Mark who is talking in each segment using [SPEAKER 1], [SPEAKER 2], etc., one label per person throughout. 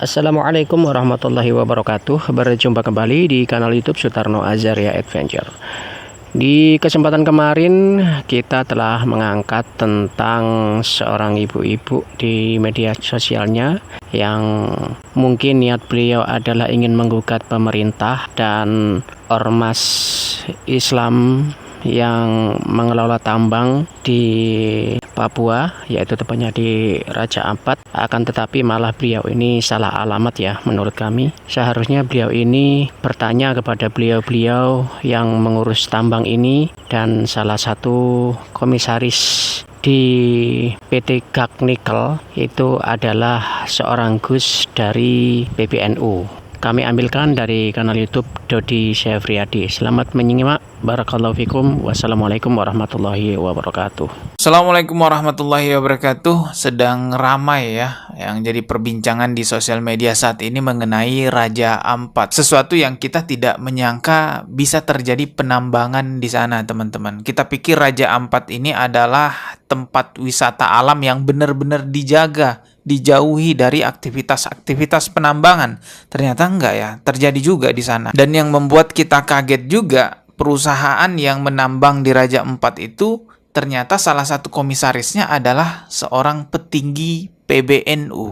[SPEAKER 1] Assalamualaikum warahmatullahi wabarakatuh. Berjumpa kembali di kanal YouTube Sutarno Azaria Adventure. Di kesempatan kemarin kita telah mengangkat tentang seorang ibu-ibu di media sosialnya yang mungkin niat beliau adalah ingin menggugat pemerintah dan ormas Islam yang mengelola tambang di Papua, yaitu tepatnya di Raja Ampat. Akan tetapi malah beliau ini salah alamat ya menurut kami. Seharusnya beliau ini bertanya kepada beliau-beliau yang mengurus tambang ini dan salah satu komisaris di PT Gag Nikel itu adalah seorang Gus dari PBNU. Kami ambilkan dari kanal YouTube Dodi Syafriadi. Selamat menyimak. Barakallahu fikum. Wassalamualaikum warahmatullahi wabarakatuh.
[SPEAKER 2] Assalamualaikum warahmatullahi wabarakatuh. Sedang ramai ya yang jadi perbincangan di sosial media saat ini mengenai Raja Ampat. Sesuatu yang kita tidak menyangka bisa terjadi penambangan di sana, teman-teman. Kita pikir Raja Ampat ini adalah tempat wisata alam yang benar-benar dijaga, dijauhi dari aktivitas-aktivitas penambangan. Ternyata enggak ya, terjadi juga di sana. Dan yang membuat kita kaget juga, perusahaan yang menambang di Raja Ampat itu ternyata salah satu komisarisnya adalah seorang petinggi PBNU.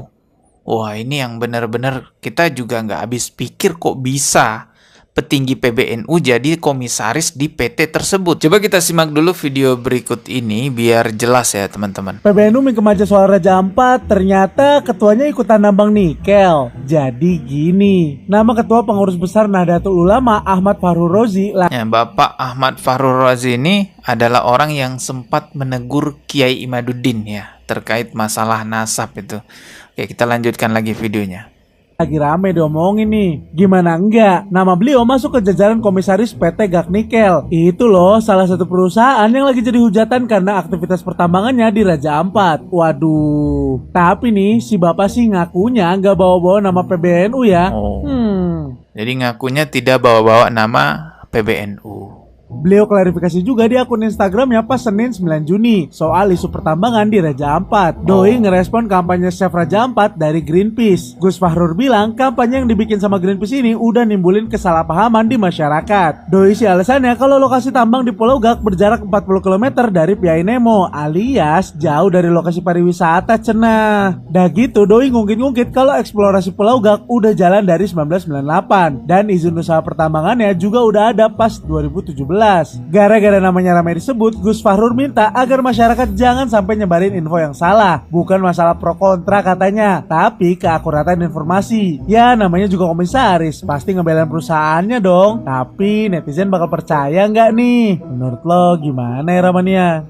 [SPEAKER 2] Wah, ini yang benar-benar kita juga nggak habis pikir kok bisa petinggi PBNU jadi komisaris di PT tersebut. Coba kita simak dulu video berikut ini biar jelas ya teman-teman.
[SPEAKER 3] PBNU mingkem aja soal Raja Ampat, ternyata ketuanya ikutan nambang nikel. Jadi gini, nama ketua pengurus besar Nahdlatul Ulama Ahmad Fahru Rozi
[SPEAKER 2] Ya, Bapak Ahmad Fahru Rozi ini adalah orang yang sempat menegur Kiai Imaduddin ya terkait masalah nasab itu. Oke, kita lanjutkan lagi videonya.
[SPEAKER 3] lagi rame diomongin nih. Gimana enggak? Nama beliau masuk ke jajaran komisaris PT Gag Nikel. Itu loh salah satu perusahaan yang lagi jadi hujatan karena aktivitas pertambangannya di Raja Ampat. Waduh. Tapi nih si bapak sih ngakunya nggak bawa-bawa nama PBNU ya.
[SPEAKER 2] Jadi ngakunya tidak bawa-bawa nama PBNU.
[SPEAKER 3] Beliau klarifikasi juga di akun Instagramnya pas Senin 9 Juni soal isu pertambangan di Raja Ampat. Doi ngerespon kampanye Chef Raja Ampat dari Greenpeace. Gus Fahrur bilang kampanye yang dibikin sama Greenpeace ini udah nimbulin kesalahpahaman di masyarakat. Doi sih alasannya kalau lokasi tambang di Pulau Gak berjarak 40 km dari Piai Nemo alias jauh dari lokasi pariwisata cenah. Dah gitu Doi ngungkit-ngungkit kalau eksplorasi Pulau Gak udah jalan dari 1998 dan izin usaha pertambangannya juga udah ada pas 2017. Gara-gara namanya ramai disebut, Gus Fahrur minta agar masyarakat jangan sampai nyebarin info yang salah. Bukan masalah pro kontra katanya, tapi keakuratan informasi. Ya namanya juga komisaris, pasti ngebelain perusahaannya dong. Tapi netizen bakal percaya nggak nih? Menurut lo gimana ya Ramania?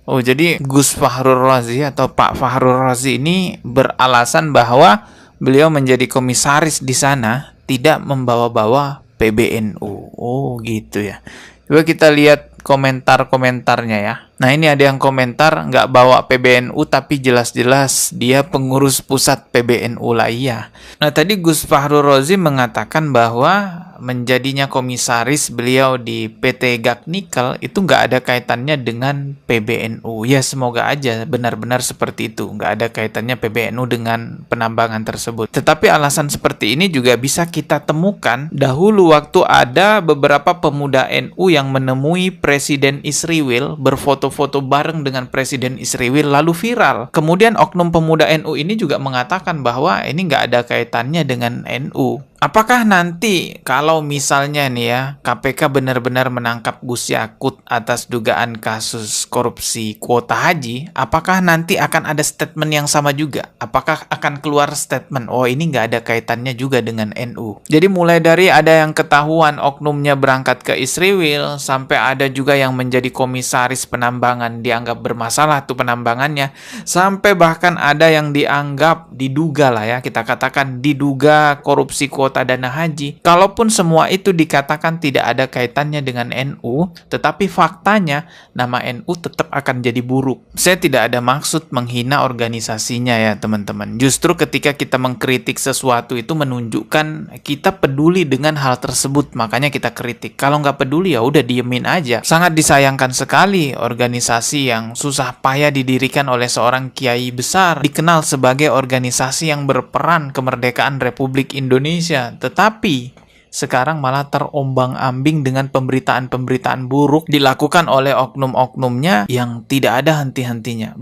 [SPEAKER 2] Oh, jadi Gus Fahrur Rozi atau Pak Fahrur Rozi ini beralasan bahwa beliau menjadi komisaris di sana tidak membawa-bawa PBNU. Oh gitu ya. Coba kita lihat komentar-komentarnya ya. Nah ini ada yang komentar nggak bawa PBNU tapi jelas-jelas dia pengurus pusat PBNU lah iya. Nah tadi Gus Fahrur Rozi mengatakan bahwa menjadinya komisaris beliau di PT Gag Nikel itu nggak ada kaitannya dengan PBNU. Ya semoga aja benar-benar seperti itu. Nggak ada kaitannya PBNU dengan penambangan tersebut. Tetapi alasan seperti ini juga bisa kita temukan dahulu waktu ada beberapa pemuda NU yang menemui Presiden Isriwil berfoto-foto bareng dengan Presiden Isriwil lalu viral. Kemudian oknum pemuda NU ini juga mengatakan bahwa ini nggak ada kaitannya dengan NU. Apakah nanti kalau misalnya nih ya KPK benar-benar menangkap Gus Yakut atas dugaan kasus korupsi kuota haji, apakah nanti akan ada statement yang sama juga? Apakah akan keluar statement, oh ini nggak ada kaitannya juga dengan NU? Jadi mulai dari ada yang ketahuan oknumnya berangkat ke Isriwil, sampai ada juga yang menjadi komisaris penambangan dianggap bermasalah tuh penambangannya, sampai bahkan ada yang dianggap diduga lah ya, kita katakan diduga korupsi kuota kuota dana haji. Kalaupun semua itu dikatakan tidak ada kaitannya dengan NU, tetapi faktanya nama NU tetap akan jadi buruk. Saya tidak ada maksud menghina organisasinya ya teman-teman. Justru ketika kita mengkritik sesuatu itu menunjukkan kita peduli dengan hal tersebut, makanya kita kritik. Kalau nggak peduli ya udah diemin aja. Sangat disayangkan sekali organisasi yang susah payah didirikan oleh seorang kiai besar dikenal sebagai organisasi yang berperan kemerdekaan Republik Indonesia, tetapi sekarang malah terombang-ambing dengan pemberitaan-pemberitaan buruk dilakukan oleh oknum-oknumnya yang tidak ada henti-hentinya.